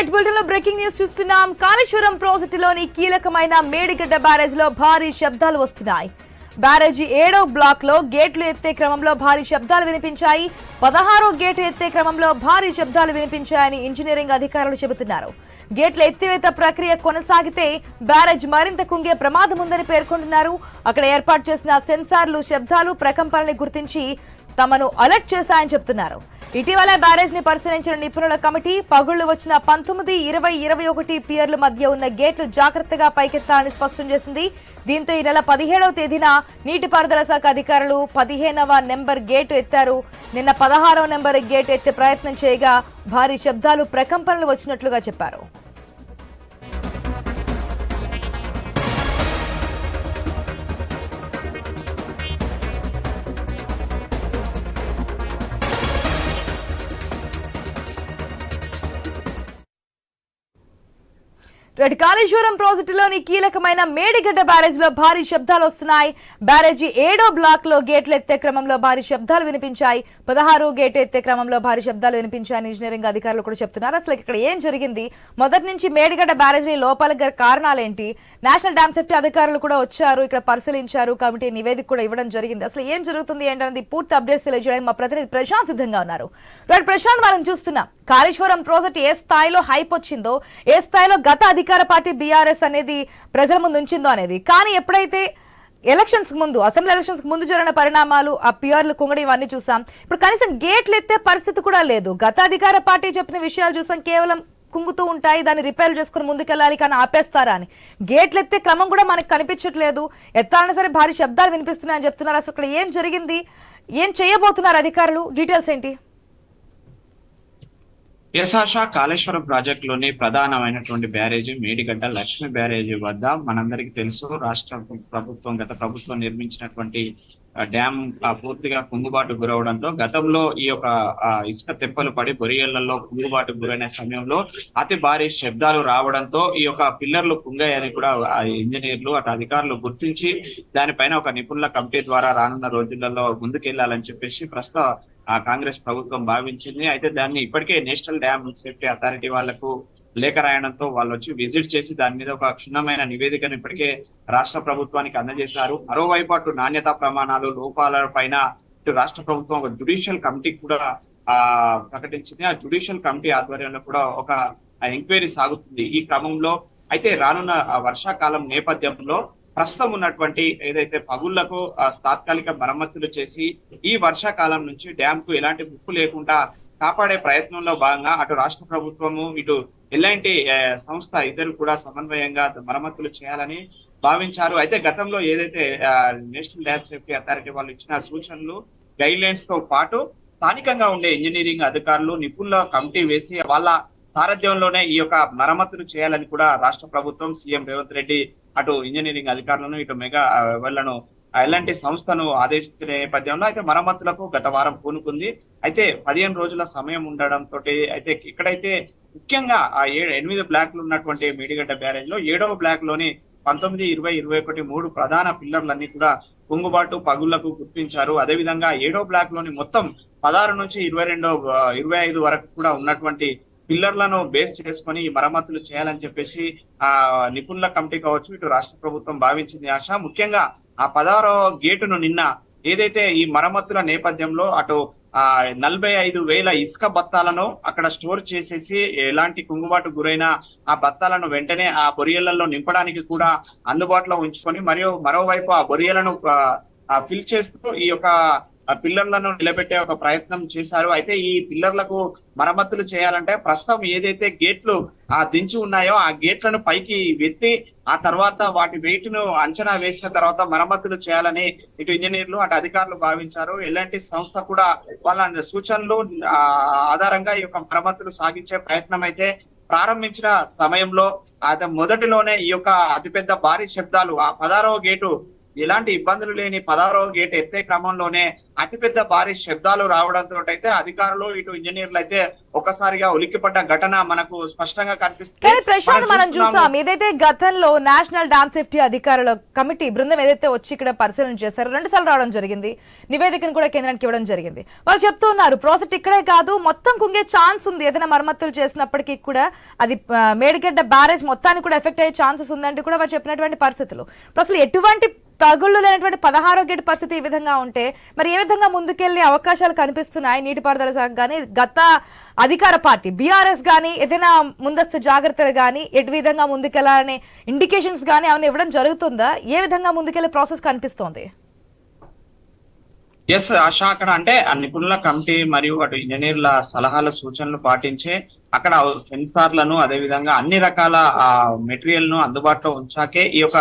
Right bulletin లో breaking news చూస్తున్నాం. కాళేశ్వరం ప్రాజెక్టులోని కీలకమైన మేడిగడ్డ బ్యారేజ్ లో భారీ శబ్దాలు వస్తున్నాయి. బ్యారేజీ 7వ బ్లాక్ లో గేట్లు ఎత్తే క్రమంలో భారీ శబ్దాలు వినిపించాయి. 16వ గేటు ఎత్తే క్రమంలో భారీ శబ్దాలు వినిపించాయని ఇంజనీరింగ్ అధికారులు చెబుతున్నారు. గేట్ల ఎత్తివేత ప్రక్రియ కొనసాగితే బ్యారేజ్ మరింత కుంగే ప్రమాదం ఉందని పేర్కొంటున్నారు. అక్కడ ఏర్పాటు చేసిన సెన్సార్లు శబ్దాలు ప్రకంపనల్ని గుర్తించి తమను అలర్ట్ చేశాయని చెప్తున్నారు. ఇటీవల బ్యారేజ్ ని పరిశీలించిన నిపుణుల కమిటీ పగుళ్లు వచ్చిన 19, 20, 21 పియర్ల మధ్య ఉన్న గేట్లు జాగ్రత్తగా పైకెత్తాలని స్పష్టం చేసింది. దీంతో ఈ నెల 17వ తేదీన నీటిపారుదల శాఖ అధికారులు 15వ నెంబర్ గేటు ఎత్తారు. నిన్న 16వ నెంబర్ గేటు ఎత్తే ప్రయత్నం చేయగా భారీ శబ్దాలు ప్రకంపనలు వచ్చినట్లుగా చెప్పారు. కాళేశ్వరం ప్రాజెక్టులోని కీలకమైన మేడిగడ్డ బ్యారేజ్ లో భారీ శబ్దాలు వస్తున్నాయి. బ్యారేజీ 7వ బ్లాక్ లో గేట్లు ఎత్తే క్రమంలో భారీ శబ్దాలు వినిపించాయి. 16వ గేటు ఎత్తే క్రమంలో భారీ శబ్దాలు వినిపించాయని ఇంజనీరింగ్ అధికారులు కూడా చెప్తున్నారు. అసలు ఇక్కడ ఏం జరిగింది, మొదటి నుంచి మేడిగడ్డ బ్యారేజీ లోపాలకు గల కారణాలేంటి, నేషనల్ డ్యామ్ సేఫ్టీ అధికారులు కూడా వచ్చారు, ఇక్కడ పరిశీలించారు, కమిటీ నివేదిక కూడా ఇవ్వడం జరిగింది. అసలు ఏం జరుగుతుంది ఏంటనేది పూర్తి అప్డేట్స్ తెలియజేయడానికి మా ప్రతినిధి ప్రశాంత్ సిద్ధంగా ఉన్నారు. ప్రశాంత్, మనం చూస్తున్నాం కాళేశ్వరం ప్రాజెక్ట్ ఏ స్థాయిలో హైప్ వచ్చిందో, ఏ స్థాయిలో గత అధికార పార్టీ బీఆర్ఎస్ అనేది ప్రజల ముందు ఉంచిందో అనేది. కానీ ఎప్పుడైతే ఎలక్షన్స్ ముందు, అసెంబ్లీ ఎలక్షన్స్ ముందు జరిగిన పరిణామాలు, ఆ పిఆర్లు కుంగడం ఇవన్నీ చూసాం. ఇప్పుడు కనీసం గేట్లు ఎత్తే పరిస్థితి కూడా లేదు. గత అధికార పార్టీ చెప్పిన విషయాలు చూసాం, కేవలం కుంగుతూ ఉంటాయి, దాన్ని రిపేర్ చేసుకుని ముందుకెళ్ళాలి కానీ ఆపేస్తారా అని. గేట్లు ఎత్తే క్రమం కూడా మనకు కనిపించట్లేదు. ఎత్తాలన్నా సరే భారీ శబ్దాలు వినిపిస్తున్నాయని చెప్తున్నారు. అసలు ఇక్కడ ఏం జరిగింది, ఏం చేయబోతున్నారు అధికారులు, డీటెయిల్స్ ఏంటి? యశాష కాళేశ్వరం ప్రాజెక్టులోని ప్రధానమైనటువంటి బ్యారేజీ మేడిగడ్డ లక్ష్మీ బ్యారేజీ వద్ద మనందరికీ తెలుసు, రాష్ట్ర ప్రభుత్వం గత ప్రభుత్వం నిర్మించినటువంటి డ్యామ్ పూర్తిగా కుంగుబాటు గురవడంతో గతంలో ఈ యొక్క ఇసుక తెప్పలు పడి బొరియళ్లలో కుంగుబాటు గురైన సమయంలో అతి భారీ శబ్దాలు రావడంతో ఈ యొక్క పిల్లర్లు కుంగాయని కూడా ఇంజనీర్లు అటు అధికారులు గుర్తించి దానిపైన ఒక నిపుణుల కమిటీ ద్వారా రానున్న రోజులలో ముందుకెళ్లాలని చెప్పేసి ప్రస్తుత కాంగ్రెస్ ప్రభుత్వం భావించింది. అయితే దాన్ని ఇప్పటికే నేషనల్ డ్యామ్ సేఫ్టీ అథారిటీ వాళ్లకు లేఖ రాయడంతో వాళ్ళు వచ్చి విజిట్ చేసి దాని మీద ఒక క్షుణ్ణమైన నివేదికను ఇప్పటికే రాష్ట్ర ప్రభుత్వానికి అందజేశారు. మరోవైపు అటు నాణ్యతా ప్రమాణాలు లోపాల పైన ఇటు రాష్ట్ర ప్రభుత్వం ఒక జ్యుడిషియల్ కమిటీ కూడా ప్రకటించింది. ఆ జ్యుడిషియల్ కమిటీ ఆధ్వర్యంలో కూడా ఒక ఎంక్వైరీ సాగుతుంది ఈ క్రమంలో. అయితే రానున్న వర్షాకాలం నేపథ్యంలో ప్రస్తుతం ఉన్నటువంటి ఏదైతే పగుళ్లకు తాత్కాలిక మరమ్మతులు చేసి ఈ వర్షాకాలం నుంచి డ్యామ్ కు ఎలాంటి ముప్పు లేకుండా కాపాడే ప్రయత్నంలో భాగంగా అటు రాష్ట్ర ప్రభుత్వము ఇటు ఎలాంటి సంస్థ ఇద్దరు కూడా సమన్వయంగా మరమ్మతులు చేయాలని భావించారు. అయితే గతంలో ఏదైతే నేషనల్ డ్యామ్ సేఫ్టీ అథారిటీ వాళ్ళు ఇచ్చిన సూచనలు, గైడ్ లైన్స్ తో పాటు స్థానికంగా ఉండే ఇంజనీరింగ్ అధికారులు నిపుణుల కమిటీ వేసి వాళ్ళ సారథ్యంలోనే ఈ యొక్క మరమ్మతులు చేయాలని కూడా రాష్ట్ర ప్రభుత్వం సీఎం రేవంత్ రెడ్డి అటు ఇంజనీరింగ్ అధికారులను ఇటు మెగా వాళ్లను ఎలాంటి సంస్థను ఆదేశించిన నేపథ్యంలో అయితే మరమ్మతులకు గత వారం పూనుకుంది. అయితే 15 రోజుల సమయం ఉండడంతో అయితే ఇక్కడైతే ముఖ్యంగా ఆ 8 బ్లాక్లు ఉన్నటువంటి మేడిగడ్డ బ్యారేజ్ లో 7వ బ్లాక్ లోని 19, 20, 21 3 ప్రధాన పిల్లర్లన్నీ కూడా కుంగుబాటు పగుళ్లకు గుర్తించారు. అదేవిధంగా 7వ బ్లాక్ లోని మొత్తం 16 నుంచి 25 వరకు కూడా ఉన్నటువంటి పిల్లర్లను బేస్ చేసుకొని మరమ్మతులు చేయాలని చెప్పేసి నిపుణుల కమిటీ కావచ్చు ఇటు రాష్ట్ర ప్రభుత్వం భావించింది. ఆశ ముఖ్యంగా ఆ 16వ గేటును నిన్న ఏదైతే ఈ మరమ్మతుల నేపథ్యంలో అటు 45,000 ఇసుక బత్తాలను అక్కడ స్టోర్ చేసేసి ఎలాంటి కుంగుబాటు గురైన ఆ బత్తాలను వెంటనే ఆ బొరియళ్లలో నింపడానికి కూడా అందుబాటులో ఉంచుకొని మరోవైపు ఆ బొరియలను ఫిల్ చేస్తూ ఈ యొక్క పిల్లర్లను నిలబెట్టే ఒక ప్రయత్నం చేశారు. అయితే ఈ పిల్లర్లకు మరమ్మతులు చేయాలంటే ప్రస్తుతం ఏదైతే గేట్లు దించి ఉన్నాయో ఆ గేట్లను పైకి ఎత్తి ఆ తర్వాత వాటి వెయిట్ ను అంచనా వేసిన తర్వాత మరమ్మతులు చేయాలని ఇటు ఇంజనీర్లు అటు అధికారులు భావించారు. ఎలాంటి సంస్థ కూడా వాళ్ళ సూచనలు ఆధారంగా ఈ యొక్క మరమ్మతులు సాగించే ప్రయత్నం అయితే ప్రారంభించిన సమయంలో మొదటిలోనే ఈ యొక్క అతిపెద్ద భారీ శబ్దాలు ఆ 16వ గేటు ఎలాంటి ఇబ్బందులు లేని 16వ గేట్ ఎత్తే క్రమంలోనే అతిపెద్ద భారీ శబ్దాలు రావడంతో అయితే అధికారులు ఇటు ఇంజనీర్లు అయితే ఒక్కసారిగా ఉలిక్కిపడ్డ ఘటన మనకు స్పష్టంగా కనిపిస్తుంది. కానీ ప్రశాంత్, మనం చూసాం ఏదైతే గతంలో నేషనల్ డ్యామ్ సేఫ్టీ అధికారుల కమిటీ బృందం ఏదైతే వచ్చి ఇక్కడ పరిశీలన చేశారో 2 సార్లు రావడం జరిగింది, నివేదికను కూడా కేంద్రానికి ఇవ్వడం జరిగింది. వాళ్ళు చెప్తూ ఉన్నారు ప్రాజెక్ట్ ఇక్కడే కాదు మొత్తం కుంగే ఛాన్స్ ఉంది, ఏదైనా మరమ్మతులు చేసినప్పటికీ కూడా అది మేడిగడ్డ బ్యారేజ్ మొత్తానికి కూడా ఎఫెక్ట్ అయ్యే ఛాన్సెస్ ఉందంటే కూడా వారు చెప్పినటువంటి పరిస్థితులు. అసలు ఎటువంటి పగుళ్ళు లేనటువంటి 16వ గేట్ పరిస్థితి ఈ విధంగా ఉంటే మరి ఏ విధంగా ముందుకెళ్లే అవకాశాలు కనిపిస్తున్నాయి నీటిపారుదల శాఖ కానీ గత అధికార పార్టీ బీఆర్ఎస్ కానీ ఏదైనా ముందస్తు జాగ్రత్తలు కానీ ఎటు విధంగా ముందుకెళ్లాలనే ఇండికేషన్స్ కానీ ఏమైనా ఇవ్వడం జరుగుతుందా? ఏ విధంగా ముందుకెళ్లే ప్రాసెస్ కనిపిస్తోంది? ఎస్ ఆశా, అక్కడ అంటే నిపుణుల కమిటీ మరియు అటు ఇంజనీర్ల సలహాల సూచనలు పాటించే అక్కడ సెన్సార్లను అదే విధంగా అన్ని రకాల మెటీరియల్ ను అందుబాటులో ఉంచాకే ఈ యొక్క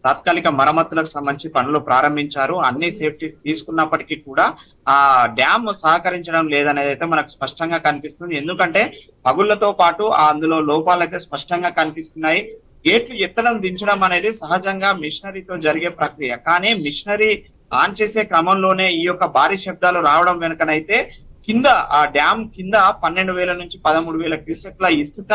తాత్కాలిక మరమ్మతులకు సంబంధించి పనులు ప్రారంభించారు. అన్ని సేఫ్టీ తీసుకున్నప్పటికీ కూడా ఆ డ్యామ్ సహకరించడం లేదనేది అయితే మనకు స్పష్టంగా కనిపిస్తుంది. ఎందుకంటే పగుళ్లతో పాటు అందులో లోపాలు అయితే స్పష్టంగా కనిపిస్తున్నాయి. గేట్లు ఎత్తడం దించడం అనేది సహజంగా మిషనరీతో జరిగే ప్రక్రియ, కానీ మిషనరీ ఆన్ చేసే క్రమంలోనే ఈ యొక్క భారీ శబ్దాలు రావడం వెనుకనైతే కింద ఆ డ్యామ్ కింద 12,000 నుంచి 13,000 క్యూసెక్ల ఇసుక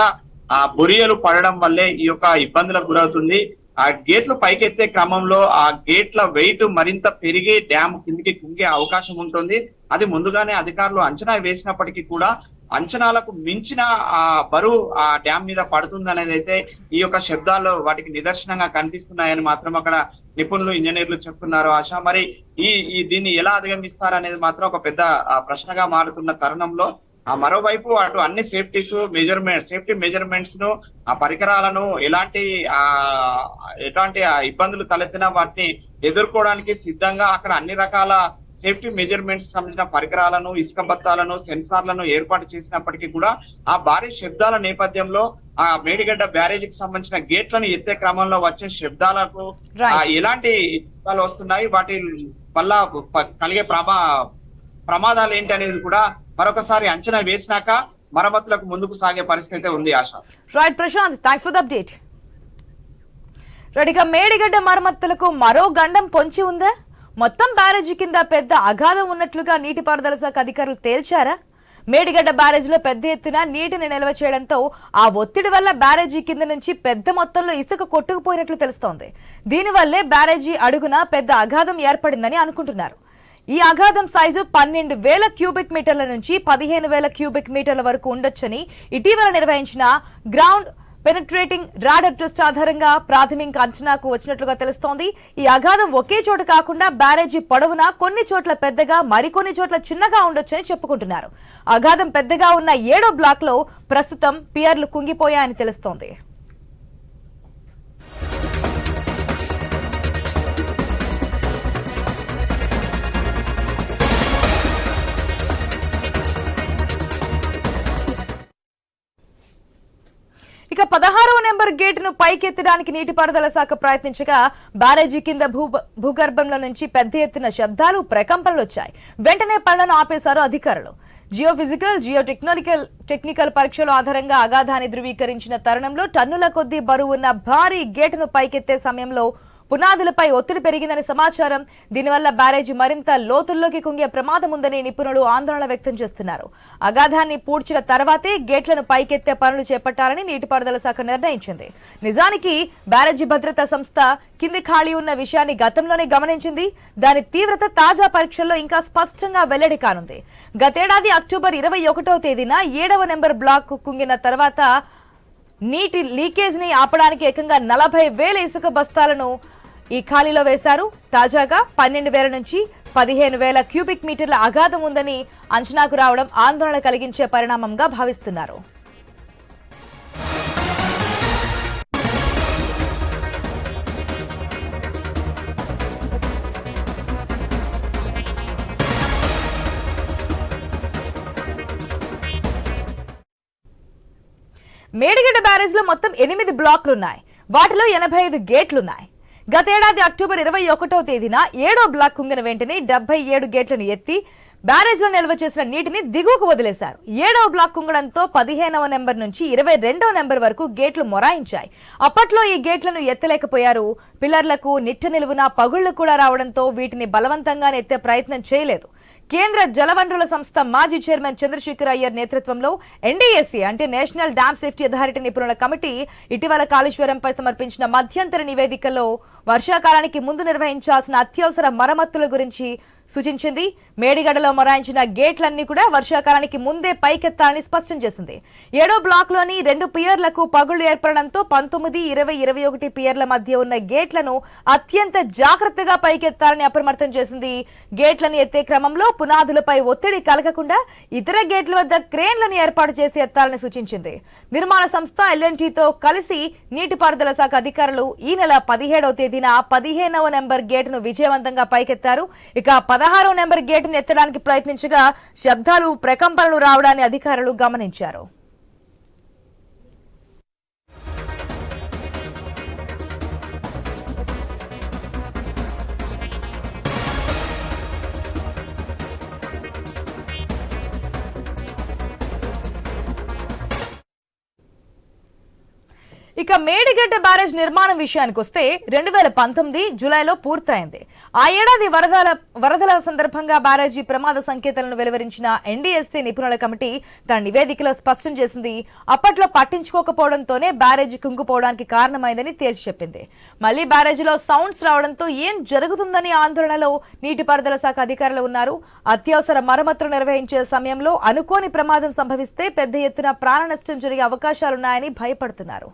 ఆ బొరియలు పడడం వల్లే ఈ యొక్క ఇబ్బందులకు గురవుతుంది. ఆ గేట్లు పైకెత్తే క్రమంలో ఆ గేట్ల వెయిట్ మరింత పెరిగి డ్యామ్ కిందికి కుంగే అవకాశం ఉంటుంది. అది ముందుగానే అధికారులు అంచనా వేసినప్పటికీ కూడా అంచనాలకు మించిన ఆ బరువు ఆ డ్యామ్ మీద పడుతుంది అనేది అయితే ఈ యొక్క శబ్దాలు వాటికి నిదర్శనంగా కనిపిస్తున్నాయని మాత్రం అక్కడ నిపుణులు ఇంజనీర్లు చెప్తున్నారు. ఆశ, మరి ఈ దీన్ని ఎలా అధిగమిస్తారనేది మాత్రం ఒక పెద్ద ప్రశ్నగా మారుతున్న తరుణంలో మరోవైపు అటు అన్ని సేఫ్టీ మెజర్మెంట్స్ ను ఆ పరికరాలను ఎలాంటి ఇబ్బందులు తలెత్తినా వాటిని ఎదుర్కోవడానికి సిద్ధంగా అక్కడ అన్ని రకాల సేఫ్టీ మెజర్మెంట్స్ సంబంధించిన పరికరాలను, ఇసుక బత్తాలను, సెన్సార్లను ఏర్పాటు చేసినప్పటికీ కూడా ఆ భారీ శబ్దాల నేపథ్యంలో ఆ మేడిగడ్డ బ్యారేజీకి సంబంధించిన గేట్లను ఎత్తే క్రమంలో వచ్చే శబ్దాలకు ఎలాంటి శబ్దాలు వస్తున్నాయి, వాటి వల్ల కలిగే ప్రమాదాలు ఏంటి అనేది కూడా మరొకసారి అంచనా వేసినాక మరమ్మతులకు ముందుకు సాగే పరిస్థితి ఉంది. ఆశ. Right Prashant, thanks for the update. రెడీగా మేడిగడ్డ మరమ్మతులకు మరో గండం పొంచి ఉందా? మొత్తం బ్యారేజీ కింద పెద్ద అగాధం ఉన్నట్లుగా నీటిపారుదల శాఖ అధికారులు తేల్చారా? మేడిగడ్డ బ్యారేజీలో పెద్ద ఎత్తున నీటిని నిల్వ చేయడంతో ఆ ఒత్తిడి వల్ల బ్యారేజీ కింద నుంచి పెద్ద మొత్తంలో ఇసుక కొట్టుకుపోయినట్లు తెలుస్తోంది. దీనివల్లే బ్యారేజీ అడుగున పెద్ద అగాధం ఏర్పడిందని అనుకుంటున్నారు. ఈ అగాధం సైజు 12,000 క్యూబిక్ మీటర్ల నుంచి 15,000 క్యూబిక్ మీటర్ల వరకు ఉండొచ్చని ఇటీవల నిర్వహించిన గ్రౌండ్ పెనట్రేటింగ్ రాడర్ టెస్ట్ ఆధారంగా ప్రాథమిక అంచనాకు వచ్చినట్లుగా తెలుస్తోంది. ఈ అగాధం ఒకే చోట కాకుండా బ్యారేజీ పొడవునా కొన్ని చోట్ల పెద్దగా మరికొన్ని చోట్ల చిన్నగా ఉండొచ్చని చెప్పుకుంటున్నారు. అగాధం పెద్దగా ఉన్న 7వ బ్లాక్ లో ప్రస్తుతం పియర్లు కుంగిపోయాయని తెలుస్తోంది. ఇక 16వ నెంబర్ గేటును పైకెత్తడానికి నీటిపారుదల శాఖ ప్రయత్నించగా బ్యారేజీ కింద భూగర్భంలో నుంచి పెద్ద ఎత్తున శబ్దాలు, ప్రకంపనలు వచ్చాయి. వెంటనే పనులను ఆపేశారు అధికారులు. టెక్నికల్ పరీక్షల ఆధారంగా అగాధాన్ని ధృవీకరించిన తరుణంలో టన్నుల కొద్దీ బరువున్న భారీ గేటును పైకెత్తే సమయంలో పునాదులపై ఒత్తిడి పెరిగిందని సమాచారం. దీనివల్ల బ్యారేజీ మరింత లోతుల్లోకి కుంగే ప్రమాదం ఉందని నిపుణులు ఆందోళన వ్యక్తం చేస్తున్నారు. అగాధాన్ని పూడ్చిన తర్వాతే గేట్లను పైకెత్తే పనులు చేపట్టాలని నీటిపారుదల శాఖ నిర్ణయించింది. నిజానికి బ్యారేజీ భద్రతా సంస్థ కింది ఖాళీ ఉన్న విషయాన్ని గతంలోనే గమనించింది. దాని తీవ్రత తాజా పరీక్షల్లో ఇంకా స్పష్టంగా వెల్లడి కానుంది. గతేడాది అక్టోబర్ 21వ తేదీన 7వ నెంబర్ బ్లాక్ కుంగిన తర్వాత నీటి లీకేజ్ ని ఆపడానికి ఏకంగా 40,000 ఇసుక బస్తాలను ఈ ఖాళీలో వేశారు. తాజాగా 12,000 నుంచి 15,000 క్యూబిక్ మీటర్ల అగాధం ఉందని అంచనాకు రావడం ఆందోళన కలిగించే పరిణామంగా భావిస్తున్నారు. మేడిగడ్డ బ్యారేజ్ లో మొత్తం 8 బ్లాక్లున్నాయి. వాటిలో 85 గేట్లున్నాయి. గతేడాది అక్టోబర్ 21వ తేదీన 7వ బ్లాక్ కుంగిన వెంటనే 77 గేట్లను ఎత్తి బ్యారేజ్ లో నిల్వ చేసిన నీటిని దిగువకు వదిలేశారు. 7వ బ్లాక్ కుంగడంతో 15వ నెంబర్ నుంచి 22వ నెంబర్ వరకు గేట్లు మొరాయించాయి. అప్పట్లో ఈ గేట్లను ఎత్తలేకపోయారు. పిల్లర్లకు నిట్ట నిలువున పగుళ్లు కూడా రావడంతో వీటిని బలవంతంగా ఎత్తే ప్రయత్నం చేయలేదు. కేంద్ర జలవనరుల సంస్థ మాజీ చైర్మన్ చంద్రశేఖర్ అయ్యర్ నేతృత్వంలో ఎన్డీఎస్సీ అంటే నేషనల్ డ్యామ్ సేఫ్టీ అథారిటీ నిపుణుల కమిటీ ఇటీవల కాళేశ్వరంపై సమర్పించిన మధ్యంతర నివేదికలో వర్షాకాలానికి ముందు నిర్వహించాల్సిన అత్యవసర మరమ్మతుల గురించి సూచించింది. మేడిగడ్డలో మొరాయించిన గేట్లన్నీ కూడా వర్షాకాలానికి ముందే పైకెత్తాలని స్పష్టం చేసింది. 7వ బ్లాక్ లోని 2 పియర్లకు పగుళ్లు ఏర్పడడంతో 19, 20, 21 పియర్ల మధ్య ఉన్న గేట్లను అత్యంత జాగ్రత్తగా పైకెత్తాలని అప్రమత్తం చేసింది. గేట్లను ఎత్తే క్రమంలో పునాదులపై ఒత్తిడి కలగకుండా ఇతర గేట్ల వద్ద క్రేన్లను ఏర్పాటు చేసి ఎత్తాలని సూచించింది. నిర్మాణ సంస్థ ఎల్ఎన్టీతో కలిసి నీటిపారుదల శాఖ అధికారులు ఈ నెల 17వ తేదీన 15వ నెంబర్ గేటును విజయవంతంగా పైకెత్తారు. ఇక 16వ నెంబర్ గేటును ఎత్తడానికి ప్రయత్నించగా శబ్దాలు, ప్రకంపనలు రావడాన్ని అధికారులు గమనించారు. ఇక మేడిగడ్డ బ్యారేజ్ నిర్మాణం విషయానికి వస్తే 2019 జూలైలో పూర్తయింది. ఆ ఏడాది వరదల సందర్భంగా బ్యారేజీ ప్రమాద సంకేతాలను వెలువరించిన ఎన్డీఎస్సీ నిపుణుల కమిటీ తన నివేదికలో స్పష్టం చేసింది. అప్పట్లో పట్టించుకోకపోవడంతోనే బ్యారేజీ కుంగిపోవడానికి కారణమైందని తేల్చి చెప్పింది. మళ్లీ బ్యారేజీలో సౌండ్స్ రావడంతో ఏం జరుగుతుందని ఆందోళనలో నీటిపారుదల శాఖ అధికారులు ఉన్నారు. అత్యవసర మరమ్మతులు నిర్వహించే సమయంలో అనుకోని ప్రమాదం సంభవిస్తే పెద్ద ఎత్తున ప్రాణ నష్టం జరిగే అవకాశాలున్నాయని భయపడుతున్నారు.